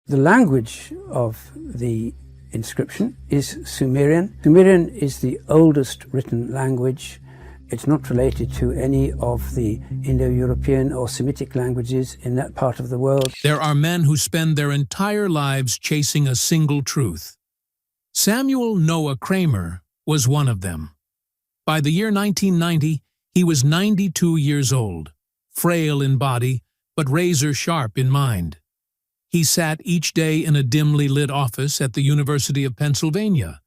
The language of the inscription is Sumerian. Sumerian is the oldest written language. It's not related to any of the Indo-European or Semitic languages in that part of the world. There are men who spend their entire lives chasing a single truth. Samuel Noah Kramer was one of them. By the year 1990, he was 92 years old, frail in body, but razor-sharp in mind. He sat each day in a dimly lit office at the University of Pennsylvania,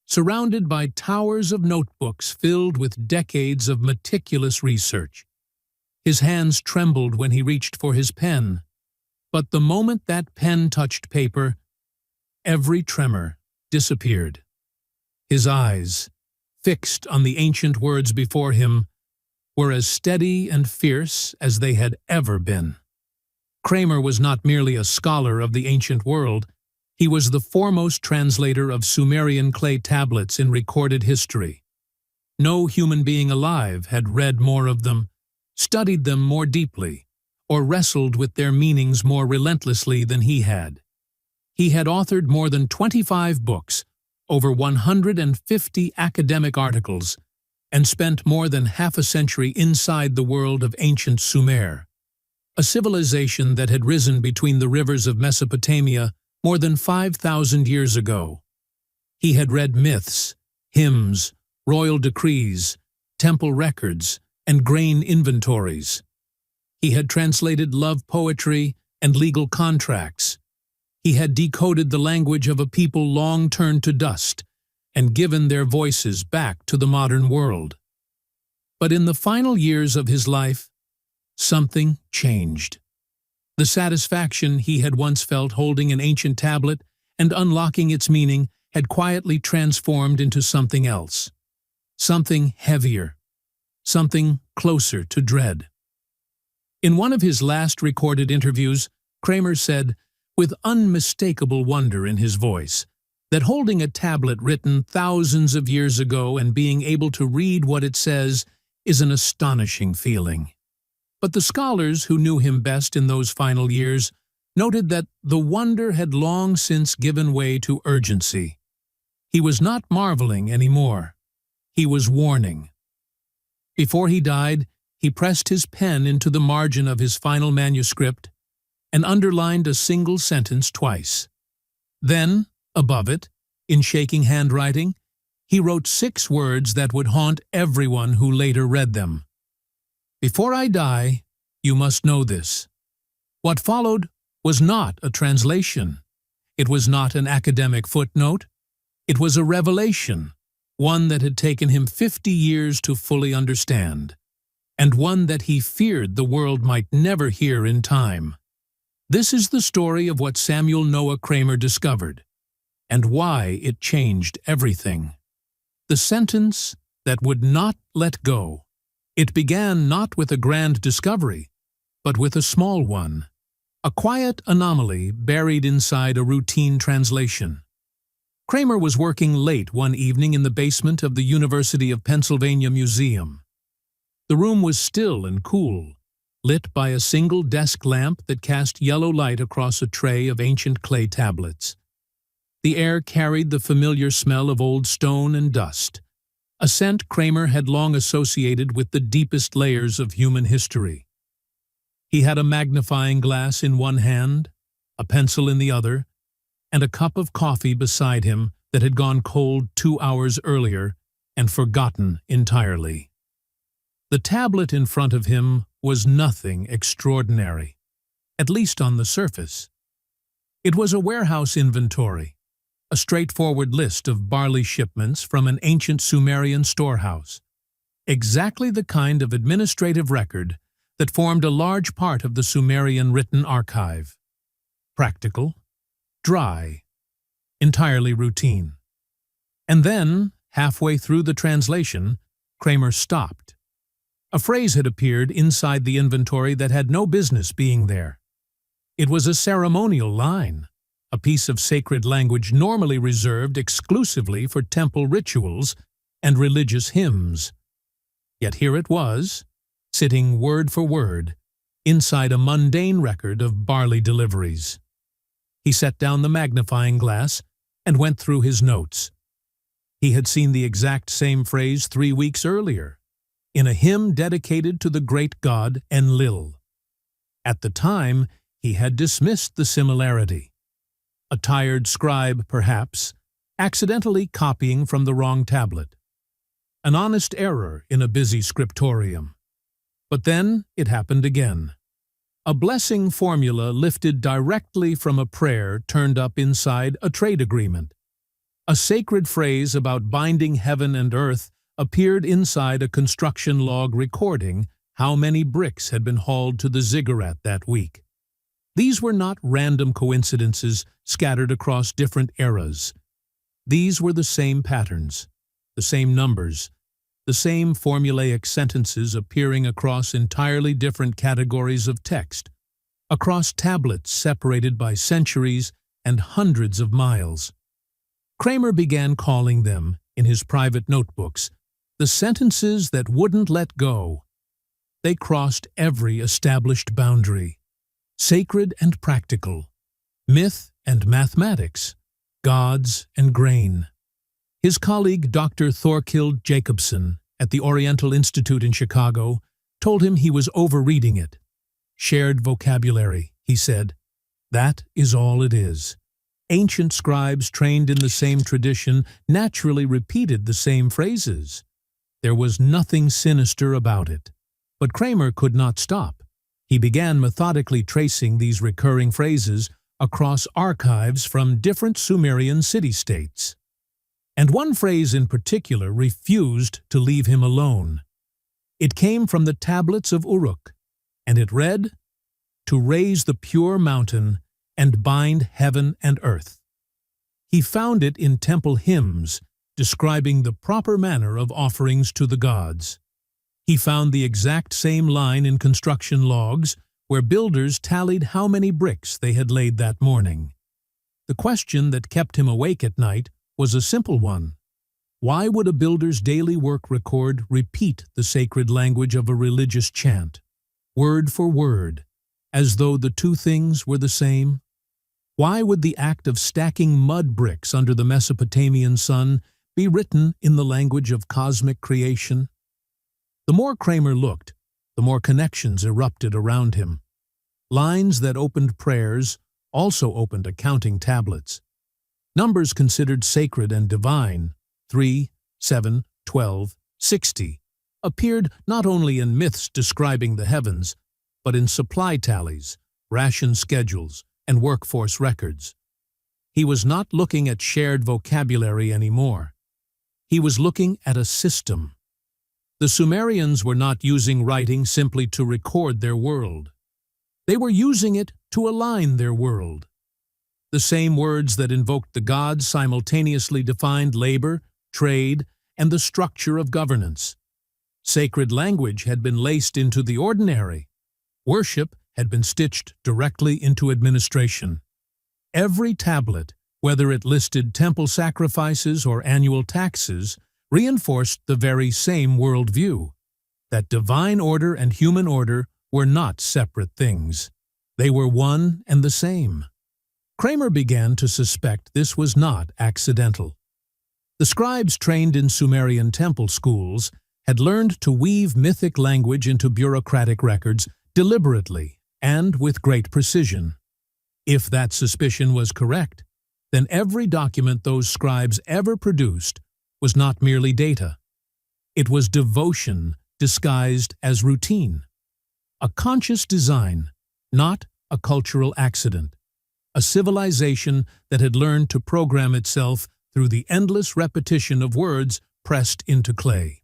surrounded by towers of notebooks filled with decades of meticulous research. His hands trembled when he reached for his pen, but the moment that pen touched paper, every tremor disappeared. His eyes, fixed on the ancient words before him, were as steady and fierce as they had ever been. Kramer was not merely a scholar of the ancient world, he was the foremost translator of Sumerian clay tablets in recorded history. No human being alive had read more of them, studied them more deeply, or wrestled with their meanings more relentlessly than he had. He had authored more than 25 books, over 150 academic articles, and spent more than half a century inside the world of ancient Sumer, a civilization that had risen between the rivers of Mesopotamia more than 5,000 years ago. He had read myths, hymns, royal decrees, temple records, and grain inventories. He had translated love poetry and legal contracts. He had decoded the language of a people long turned to dust and given their voices back to the modern world. But in the final years of his life, something changed. The satisfaction he had once felt holding an ancient tablet and unlocking its meaning had quietly transformed into something else, something heavier, something closer to dread. In one of his last recorded interviews, Kramer said, with unmistakable wonder in his voice, that holding a tablet written thousands of years ago and being able to read what it says is an astonishing feeling. But the scholars who knew him best in those final years noted that the wonder had long since given way to urgency. He was not marveling anymore. He was warning. Before he died, he pressed his pen into the margin of his final manuscript and underlined a single sentence twice. Then, above it, in shaking handwriting, he wrote 6 words that would haunt everyone who later read them. Before I die, you must know this. What followed was not a translation. It was not an academic footnote. It was a revelation, one that had taken him 50 years to fully understand, and one that he feared the world might never hear in time. This is the story of what Samuel Noah Kramer discovered, and why it changed everything. The sentence that would not let go. It began not with a grand discovery, but with a small one, a quiet anomaly buried inside a routine translation. Kramer was working late one evening in the basement of the University of Pennsylvania Museum. The room was still and cool, lit by a single desk lamp that cast yellow light across a tray of ancient clay tablets. The air carried the familiar smell of old stone and dust, a scent Kramer had long associated with the deepest layers of human history. He had a magnifying glass in one hand, a pencil in the other, and a cup of coffee beside him that had gone cold 2 hours earlier and forgotten entirely. The tablet in front of him was nothing extraordinary, at least on the surface. It was a warehouse inventory, a straightforward list of barley shipments from an ancient Sumerian storehouse, exactly the kind of administrative record that formed a large part of the Sumerian written archive. Practical, dry, entirely routine. And then, halfway through the translation, Kramer stopped. A phrase had appeared inside the inventory that had no business being there. It was a ceremonial line, a piece of sacred language normally reserved exclusively for temple rituals and religious hymns. Yet here it was, sitting word for word, inside a mundane record of barley deliveries. He set down the magnifying glass and went through his notes. He had seen the exact same phrase 3 weeks earlier, in a hymn dedicated to the great god Enlil. At the time, he had dismissed the similarity. A tired scribe, perhaps, accidentally copying from the wrong tablet. An honest error in a busy scriptorium. But then it happened again. A blessing formula lifted directly from a prayer turned up inside a trade agreement. A sacred phrase about binding heaven and earth appeared inside a construction log recording how many bricks had been hauled to the ziggurat that week. These were not random coincidences scattered across different eras. These were the same patterns, the same numbers, the same formulaic sentences appearing across entirely different categories of text, across tablets separated by centuries and hundreds of miles. Kramer began calling them, in his private notebooks, the sentences that wouldn't let go. They crossed every established boundary, sacred and practical, myth and mathematics, gods and grain. His colleague Dr. Thorkild Jacobson at the Oriental Institute in Chicago told him he was overreading it. Shared vocabulary, he said. That is all it is. Ancient scribes trained in the same tradition naturally repeated the same phrases. There was nothing sinister about it. But Kramer could not stop. He began methodically tracing these recurring phrases across archives from different Sumerian city-states. And one phrase in particular refused to leave him alone. It came from the tablets of Uruk, and it read, "To raise the pure mountain and bind heaven and earth." He found it in temple hymns describing the proper manner of offerings to the gods. He found the exact same line in construction logs where builders tallied how many bricks they had laid that morning. The question that kept him awake at night was a simple one. Why would a builder's daily work record repeat the sacred language of a religious chant, word for word, as though the two things were the same? Why would the act of stacking mud bricks under the Mesopotamian sun be written in the language of cosmic creation? The more Kramer looked, the more connections erupted around him. Lines that opened prayers also opened accounting tablets. Numbers considered sacred and divine, 3, 7, 12, 60, appeared not only in myths describing the heavens, but in supply tallies, ration schedules, and workforce records. He was not looking at shared vocabulary anymore. He was looking at a system. The Sumerians were not using writing simply to record their world. They were using it to align their world. The same words that invoked the gods simultaneously defined labor, trade, and the structure of governance. Sacred language had been laced into the ordinary. Worship had been stitched directly into administration. Every tablet, whether it listed temple sacrifices or annual taxes, reinforced the very same worldview, that divine order and human order were not separate things. They were one and the same. Kramer began to suspect this was not accidental. The scribes trained in Sumerian temple schools had learned to weave mythic language into bureaucratic records deliberately and with great precision. If that suspicion was correct, then every document those scribes ever produced was not merely data. It was devotion disguised as routine. A conscious design, not a cultural accident. A civilization that had learned to program itself through the endless repetition of words pressed into clay.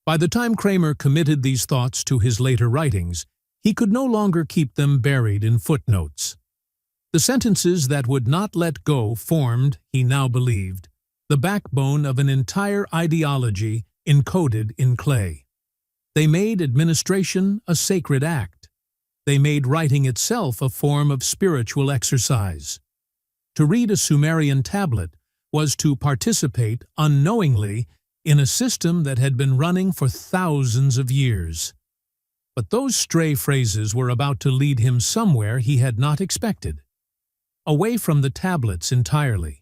By the time Kramer committed these thoughts to his later writings, he could no longer keep them buried in footnotes. The sentences that would not let go formed, he now believed, the backbone of an entire ideology encoded in clay. They made administration a sacred act. They made writing itself a form of spiritual exercise. To read a Sumerian tablet was to participate unknowingly in a system that had been running for thousands of years. But those stray phrases were about to lead him somewhere he had not expected. away from the tablets entirely,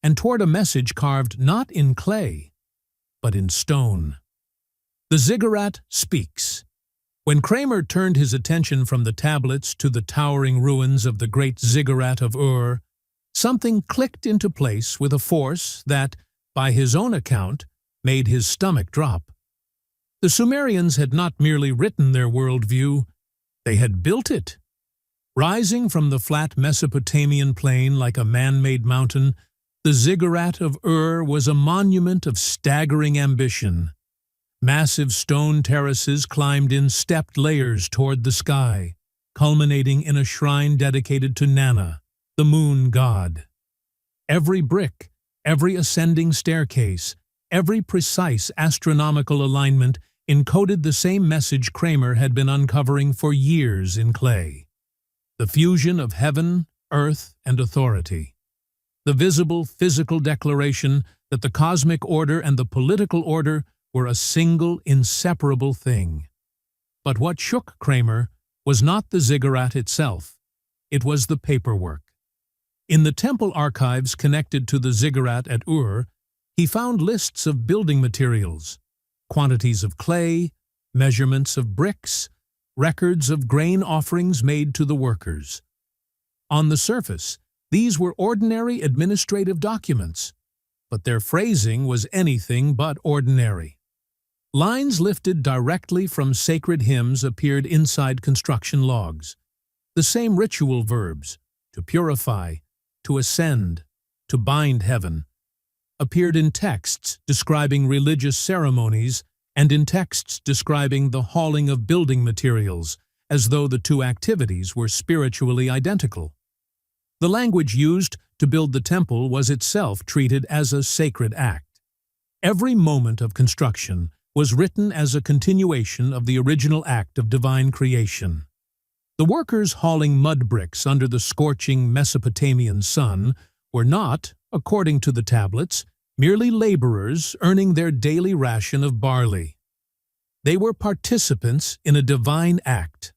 and toward a message carved not in clay, but in stone. The ziggurat speaks. When Kramer turned his attention from the tablets to the towering ruins of the great ziggurat of Ur, something clicked into place with a force that, by his own account, made his stomach drop. The Sumerians had not merely written their worldview, they had built it. Rising from the flat Mesopotamian plain like a man-made mountain, the ziggurat of Ur was a monument of staggering ambition. Massive stone terraces climbed in stepped layers toward the sky, culminating in a shrine dedicated to Nana, the moon god. Every brick, every ascending staircase, every precise astronomical alignment encoded the same message Kramer had been uncovering for years in clay. The fusion of heaven, earth, and authority. The visible physical declaration that the cosmic order and the political order were a single, inseparable thing. But what shook Kramer was not the ziggurat itself, it was the paperwork. In the temple archives connected to the ziggurat at Ur, he found lists of building materials, quantities of clay, measurements of bricks, records of grain offerings made to the workers. On the surface, these were ordinary administrative documents, but their phrasing was anything but ordinary. Lines lifted directly from sacred hymns appeared inside construction logs. The same ritual verbs, to purify, to ascend, to bind heaven, appeared in texts describing religious ceremonies and in texts describing the hauling of building materials, as though the two activities were spiritually identical. The language used to build the temple was itself treated as a sacred act. Every moment of construction was written as a continuation of the original act of divine creation. The workers hauling mud bricks under the scorching Mesopotamian sun were not, according to the tablets, merely laborers earning their daily ration of barley. They were participants in a divine act.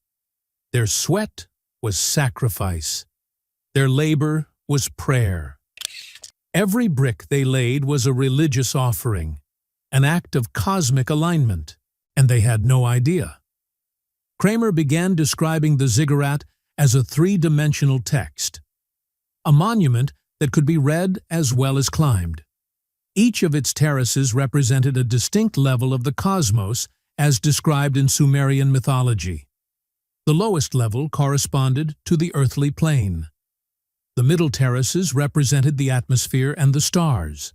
Their sweat was sacrifice. Their labor was prayer. Every brick they laid was a religious offering, an act of cosmic alignment, and they had no idea. Kramer began describing the ziggurat as a three-dimensional text, a monument that could be read as well as climbed. Each of its terraces represented a distinct level of the cosmos as described in Sumerian mythology. The lowest level corresponded to the earthly plane. The middle terraces represented the atmosphere and the stars.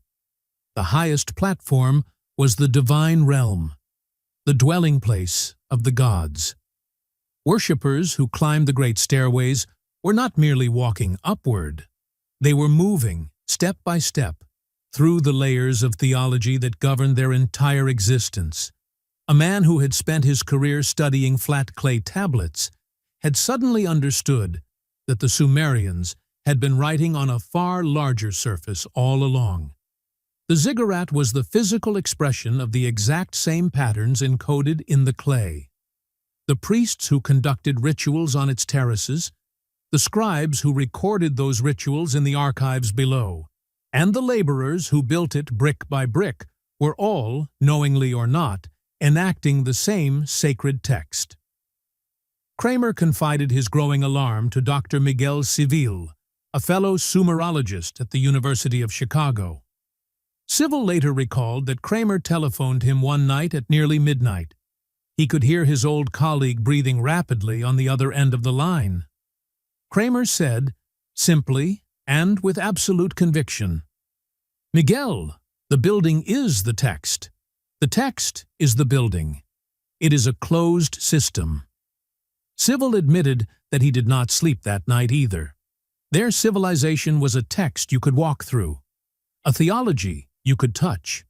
The highest platform was the divine realm, the dwelling place of the gods. Worshippers who climbed the great stairways were not merely walking upward. They were moving, step by step, through the layers of theology that governed their entire existence. A man who had spent his career studying flat clay tablets had suddenly understood that the Sumerians had been writing on a far larger surface all along. The ziggurat was the physical expression of the exact same patterns encoded in the clay. The priests who conducted rituals on its terraces, the scribes who recorded those rituals in the archives below, and the laborers who built it brick by brick were all, knowingly or not, enacting the same sacred text. Kramer confided his growing alarm to Dr. Miguel Civil, a fellow Sumerologist at the University of Chicago. Civil later recalled that Kramer telephoned him one night at nearly midnight. He could hear his old colleague breathing rapidly on the other end of the line. Kramer said, simply and with absolute conviction, "Miguel, the building is the text. The text is the building. It is a closed system." Civil admitted that he did not sleep that night either. Their civilization was a text you could walk through, a theology you could touch,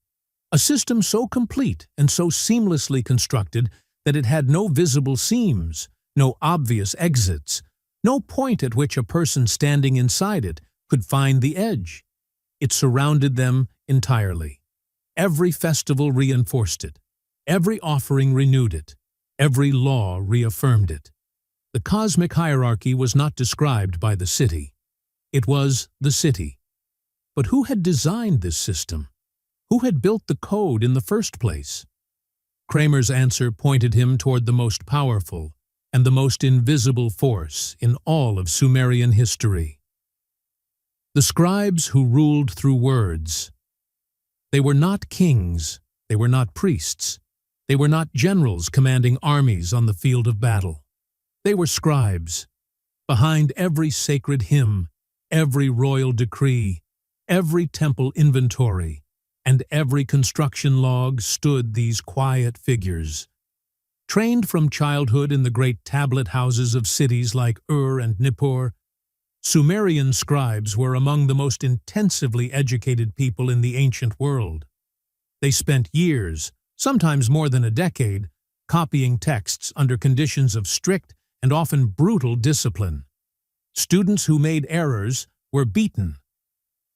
a system so complete and so seamlessly constructed that it had no visible seams, no obvious exits, no point at which a person standing inside it could find the edge. It surrounded them entirely. Every festival reinforced it. Every offering renewed it. Every law reaffirmed it. The cosmic hierarchy was not described by the city. It was the city. But who had designed this system? Who had built the code in the first place? Kramer's answer pointed him toward the most powerful and the most invisible force in all of Sumerian history. The scribes who ruled through words. They were not kings, they were not priests, they were not generals commanding armies on the field of battle. They were scribes. Behind every sacred hymn, every royal decree, every temple inventory, and every construction log stood these quiet figures. Trained from childhood in the great tablet houses of cities like Ur and Nippur, Sumerian scribes were among the most intensively educated people in the ancient world. They spent years, sometimes more than a decade, copying texts under conditions of strict and often brutal discipline. Students who made errors were beaten.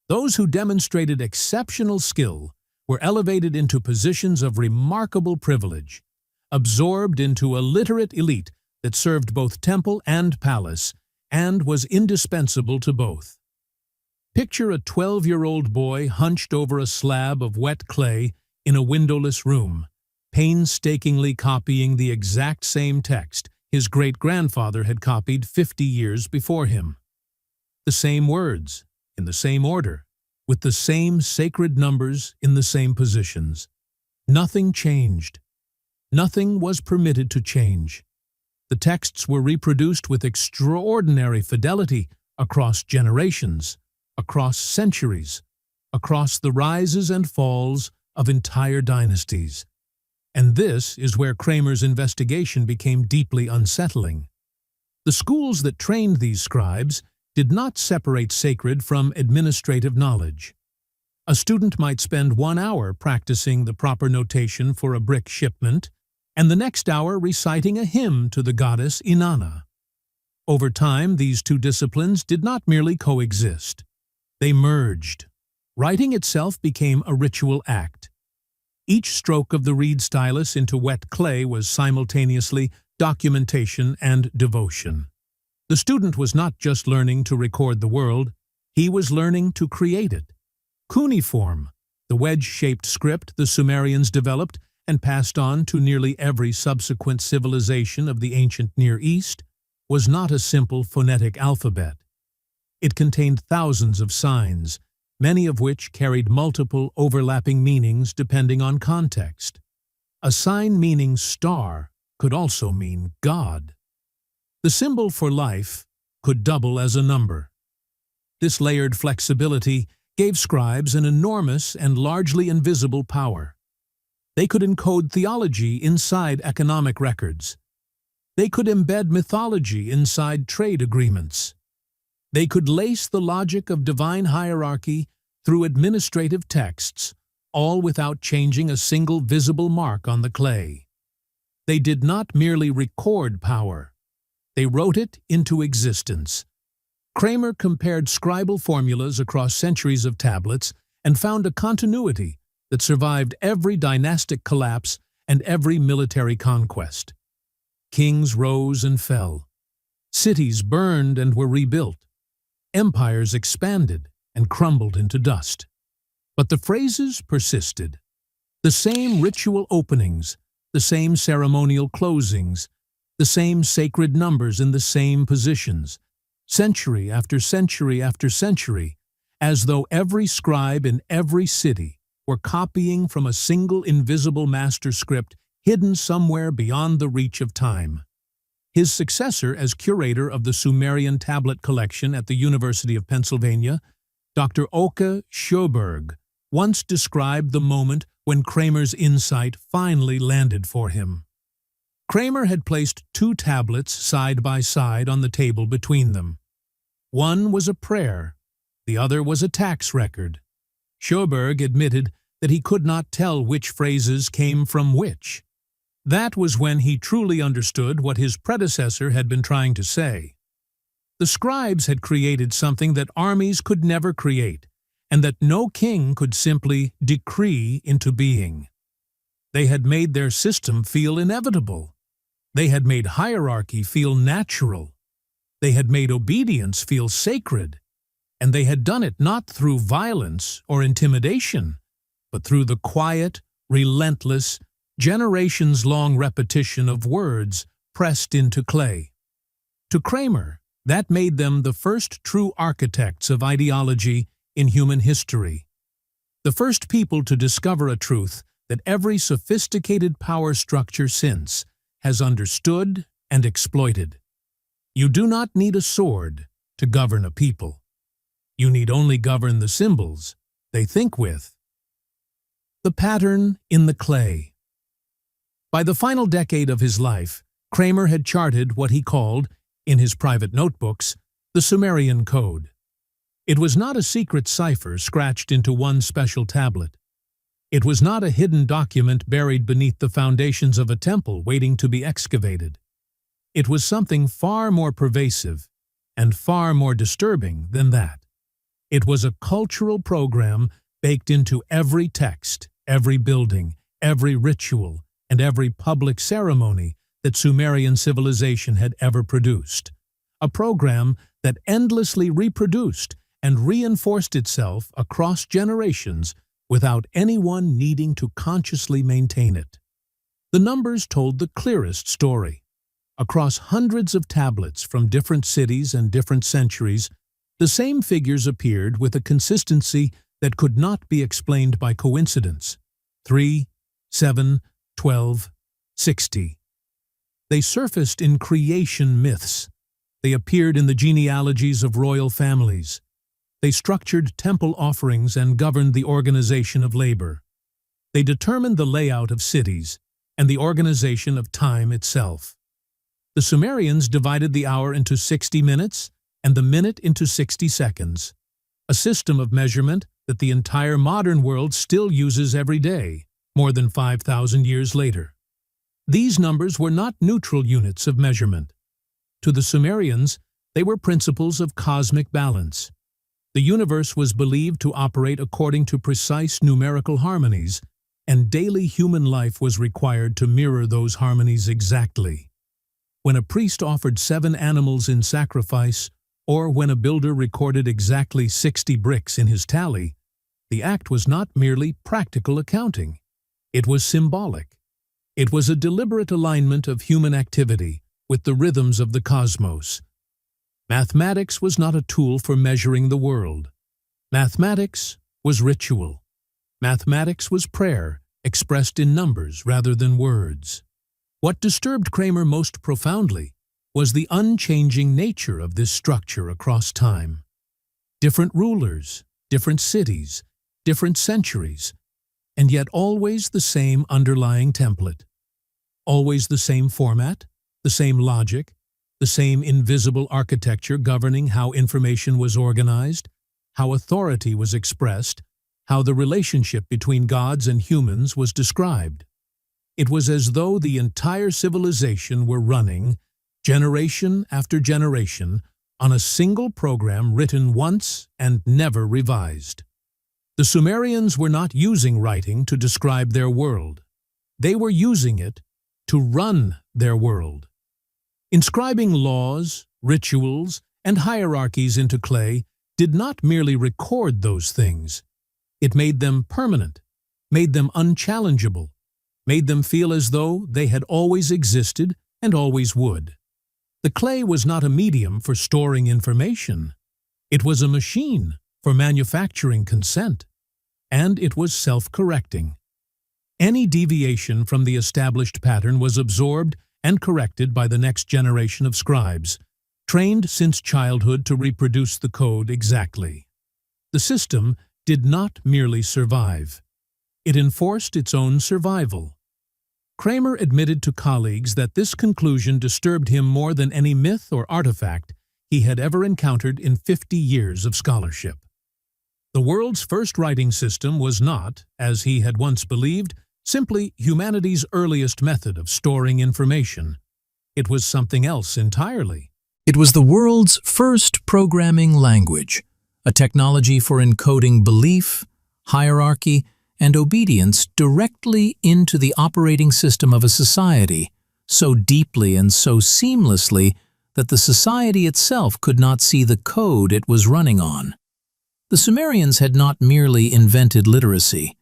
Those who demonstrated exceptional skill were elevated into positions of remarkable privilege, absorbed into a literate elite that served both temple and palace, and was indispensable to both. Picture a 12-year-old boy hunched over a slab of wet clay in a windowless room, painstakingly copying the exact same text his great-grandfather had copied 50 years before him. The same words, in the same order, with the same sacred numbers in the same positions. Nothing changed. Nothing was permitted to change. The texts were reproduced with extraordinary fidelity across generations, across centuries, across the rises and falls of entire dynasties. And this is where Kramer's investigation became deeply unsettling. The schools that trained these scribes did not separate sacred from administrative knowledge. A student might spend 1 hour practicing the proper notation for a brick shipment, and the next hour reciting a hymn to the goddess Inanna. Over time, these two disciplines did not merely coexist. They merged. Writing itself became a ritual act. Each stroke of the reed stylus into wet clay was simultaneously documentation and devotion. The student was not just learning to record the world, he was learning to create it. Cuneiform, the wedge-shaped script the Sumerians developed and passed on to nearly every subsequent civilization of the ancient Near East, was not a simple phonetic alphabet. It contained thousands of signs, many of which carried multiple overlapping meanings depending on context. A sign meaning star could also mean God. The symbol for life could double as a number. This layered flexibility gave scribes an enormous and largely invisible power. They could encode theology inside economic records. They could embed mythology inside trade agreements. They could lace the logic of divine hierarchy through administrative texts, all without changing a single visible mark on the clay. They did not merely record power. They wrote it into existence. Kramer compared scribal formulas across centuries of tablets and found a continuity that survived every dynastic collapse and every military conquest. Kings rose and fell. Cities burned and were rebuilt. Empires expanded and crumbled into dust. But the phrases persisted. The same ritual openings, the same ceremonial closings, the same sacred numbers in the same positions, century after century after century, as though every scribe in every city were copying from a single invisible master script hidden somewhere beyond the reach of time. His successor as curator of the Sumerian tablet collection at the University of Pennsylvania, Dr. Oke Sjoberg, once described the moment when Kramer's insight finally landed for him. Kramer had placed 2 tablets side by side on the table between them. One was a prayer, the other was a tax record. Sjoberg admitted that he could not tell which phrases came from which. That was when he truly understood what his predecessor had been trying to say. The scribes had created something that armies could never create, and that no king could simply decree into being. They had made their system feel inevitable. They had made hierarchy feel natural. They had made obedience feel sacred. and they had done it not through violence or intimidation, but through the quiet, relentless, generations-long repetition of words pressed into clay. To Kramer, that made them the first true architects of ideology in human history, the first people to discover a truth that every sophisticated power structure since has understood and exploited. You do not need a sword to govern a people. You need only govern the symbols they think with. The pattern in the clay. By the final decade of his life, Kramer had charted what he called, in his private notebooks, the Sumerian code. It was not a secret cipher scratched into one special tablet. It was not a hidden document buried beneath the foundations of a temple waiting to be excavated. It was something far more pervasive and far more disturbing than that. It was a cultural program baked into every text, every building, every ritual, and every public ceremony that Sumerian civilization had ever produced. A program that endlessly reproduced and reinforced itself across generations without anyone needing to consciously maintain it. The numbers told the clearest story. Across hundreds of tablets from different cities and different centuries, the same figures appeared with a consistency that could not be explained by coincidence. 3, 7, 12, 60. They surfaced in creation myths. They appeared in the genealogies of royal families. They structured temple offerings and governed the organization of labor. They determined the layout of cities and the organization of time itself. The Sumerians divided the hour into 60 minutes and the minute into 60 seconds, a system of measurement that the entire modern world still uses every day, more than 5,000 years later. These numbers were not neutral units of measurement. To the Sumerians, they were principles of cosmic balance. The universe was believed to operate according to precise numerical harmonies, and daily human life was required to mirror those harmonies exactly. When a priest offered 7 animals in sacrifice, or when a builder recorded exactly 60 bricks in his tally, the act was not merely practical accounting. It was symbolic. It was a deliberate alignment of human activity with the rhythms of the cosmos. Mathematics was not a tool for measuring the world. Mathematics was ritual. Mathematics was prayer, expressed in numbers rather than words. What disturbed Kramer most profoundly was the unchanging nature of this structure across time. Different rulers, different cities, different centuries, and yet always the same underlying template. Always the same format, the same logic, the same invisible architecture governing how information was organized, how authority was expressed, how the relationship between gods and humans was described. It was as though the entire civilization were running, generation after generation, on a single program written once and never revised. The Sumerians were not using writing to describe their world. They were using it to run their world. Inscribing laws, rituals, and hierarchies into clay did not merely record those things. It made them permanent, made them unchallengeable, made them feel as though they had always existed and always would. The clay was not a medium for storing information. It was a machine for manufacturing consent, and it was self-correcting. Any deviation from the established pattern was absorbed and corrected by the next generation of scribes, trained since childhood to reproduce the code exactly. The system did not merely survive. It enforced its own survival. Kramer admitted to colleagues that this conclusion disturbed him more than any myth or artifact he had ever encountered in 50 years of scholarship. The world's first writing system was not, as he had once believed, simply humanity's earliest method of storing information. It was something else entirely. It was the world's first programming language, a technology for encoding belief, hierarchy, and obedience directly into the operating system of a society, so deeply and so seamlessly that the society itself could not see the code it was running on. The Sumerians had not merely invented literacy.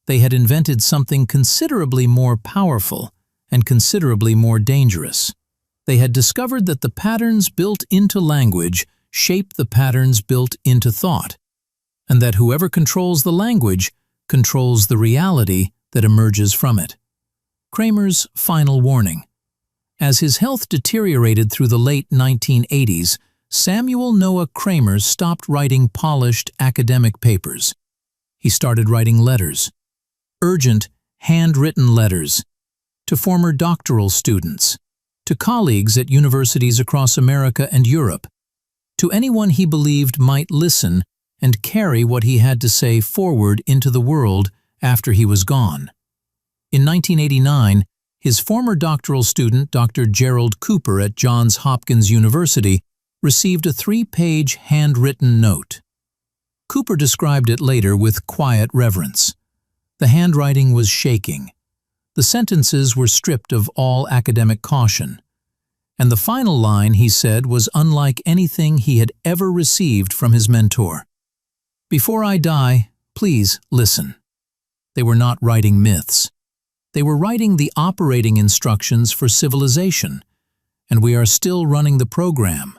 They had invented something considerably more powerful and considerably more dangerous. They had discovered that the patterns built into language shape the patterns built into thought, and that whoever controls the language controls the reality that emerges from it. Kramer's final warning. As his health deteriorated through the late 1980s, Samuel Noah Kramer stopped writing polished academic papers. He started writing letters, urgent, handwritten letters, to former doctoral students, to colleagues at universities across America and Europe, to anyone he believed might listen and carry what he had to say forward into the world after he was gone. In 1989, his former doctoral student, Dr. Gerald Cooper at Johns Hopkins University, received a 3-page handwritten note. Cooper described it later with quiet reverence. The handwriting was shaking. The sentences were stripped of all academic caution. And the final line, he said, was unlike anything he had ever received from his mentor. "Before I die, please listen." They were not writing myths. They were writing the operating instructions for civilization, and we are still running the program.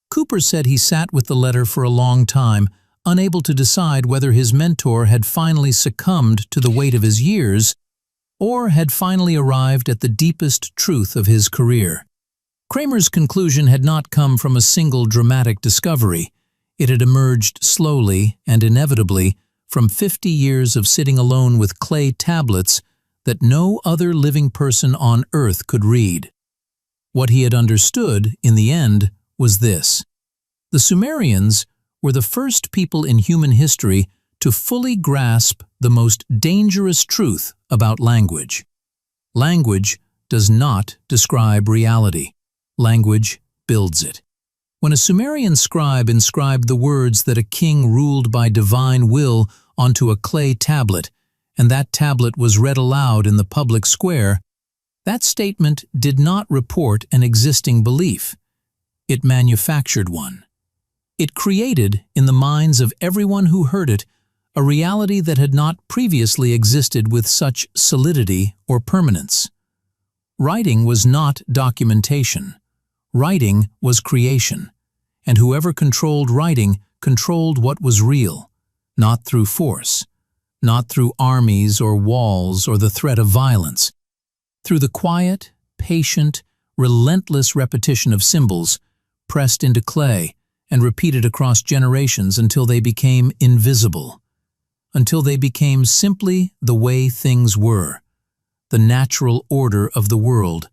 Cooper said he sat with the letter for a long time, unable to decide whether his mentor had finally succumbed to the weight of his years or had finally arrived at the deepest truth of his career. Kramer's conclusion had not come from a single dramatic discovery. It had emerged slowly and inevitably from 50 years of sitting alone with clay tablets that no other living person on earth could read. What he had understood, in the end, was this: the Sumerians were the first people in human history to fully grasp the most dangerous truth about language. Language does not describe reality. Language builds it. When a Sumerian scribe inscribed the words that a king ruled by divine will onto a clay tablet, and that tablet was read aloud in the public square, that statement did not report an existing belief. It manufactured one. It created, in the minds of everyone who heard it, a reality that had not previously existed with such solidity or permanence. Writing was not documentation. Writing was creation, and whoever controlled writing controlled what was real, not through force, not through armies or walls or the threat of violence. Through the quiet, patient, relentless repetition of symbols, pressed into clay and repeated across generations until they became invisible, until they became simply the way things were, the natural order of the world,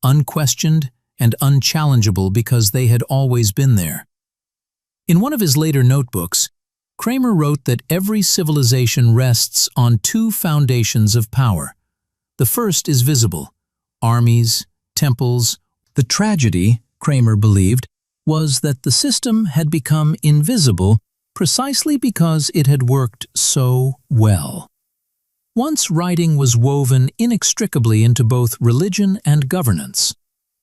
unquestioned and unchallengeable because they had always been there. In one of his later notebooks, Kramer wrote that every civilization rests on 2 foundations of power. The first is visible: armies, temples. The tragedy, Kramer believed, was that the system had become invisible precisely because it had worked so well. Once writing was woven inextricably into both religion and governance,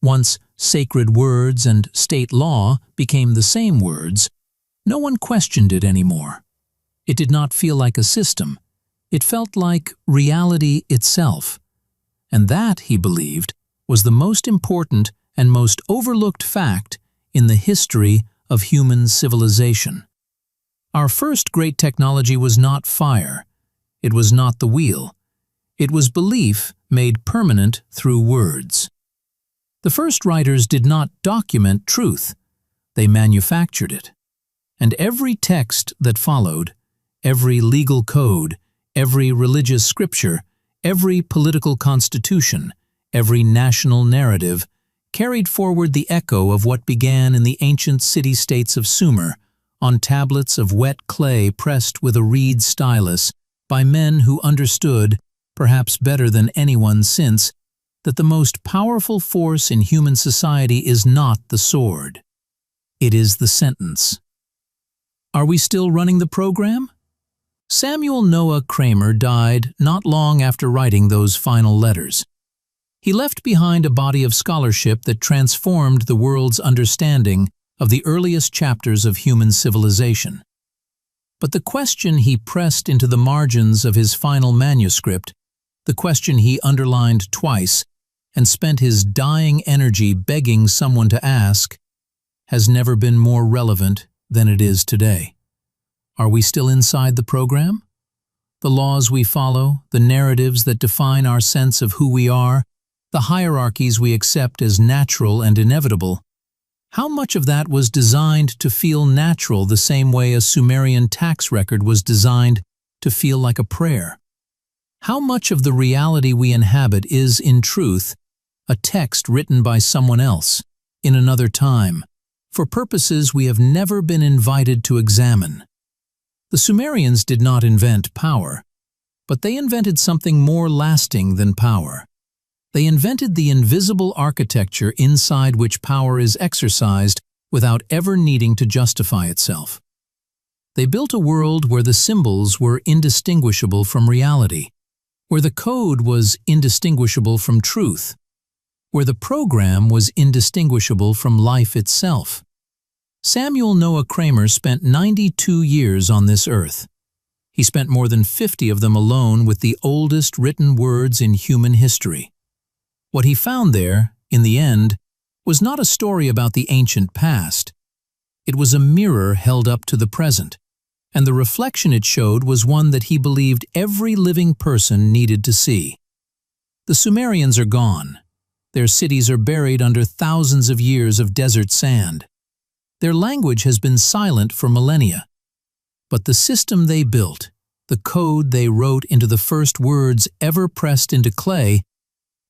once sacred words and state law became the same words, no one questioned it anymore. It did not feel like a system. It felt like reality itself. And that, he believed, was the most important and most overlooked fact in the history of human civilization. Our first great technology was not fire. It was not the wheel. It was belief made permanent through words. The first writers did not document truth. They manufactured it. And every text that followed, every legal code, every religious scripture, every political constitution, every national narrative, carried forward the echo of what began in the ancient city-states of Sumer, on tablets of wet clay pressed with a reed stylus by men who understood, perhaps better than anyone since, that the most powerful force in human society is not the sword. It is the sentence. Are we still running the program? Samuel Noah Kramer died not long after writing those final letters. He left behind a body of scholarship that transformed the world's understanding of the earliest chapters of human civilization. But the question he pressed into the margins of his final manuscript, the question he underlined twice and spent his dying energy begging someone to ask, has never been more relevant than it is today. Are we still inside the program? The laws we follow, the narratives that define our sense of who we are, the hierarchies we accept as natural and inevitable, how much of that was designed to feel natural the same way a Sumerian tax record was designed to feel like a prayer? How much of the reality we inhabit is, in truth, a text written by someone else, in another time, for purposes we have never been invited to examine? The Sumerians did not invent power, but they invented something more lasting than power. They invented the invisible architecture inside which power is exercised without ever needing to justify itself. They built a world where the symbols were indistinguishable from reality, where the code was indistinguishable from truth, where the program was indistinguishable from life itself. Samuel Noah Kramer spent 92 years on this earth. He spent more than 50 of them alone with the oldest written words in human history. What he found there, in the end, was not a story about the ancient past. It was a mirror held up to the present, and the reflection it showed was one that he believed every living person needed to see. The Sumerians are gone. Their cities are buried under thousands of years of desert sand. Their language has been silent for millennia. But the system they built, the code they wrote into the first words ever pressed into clay,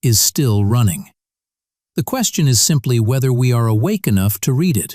is still running. The question is simply whether we are awake enough to read it.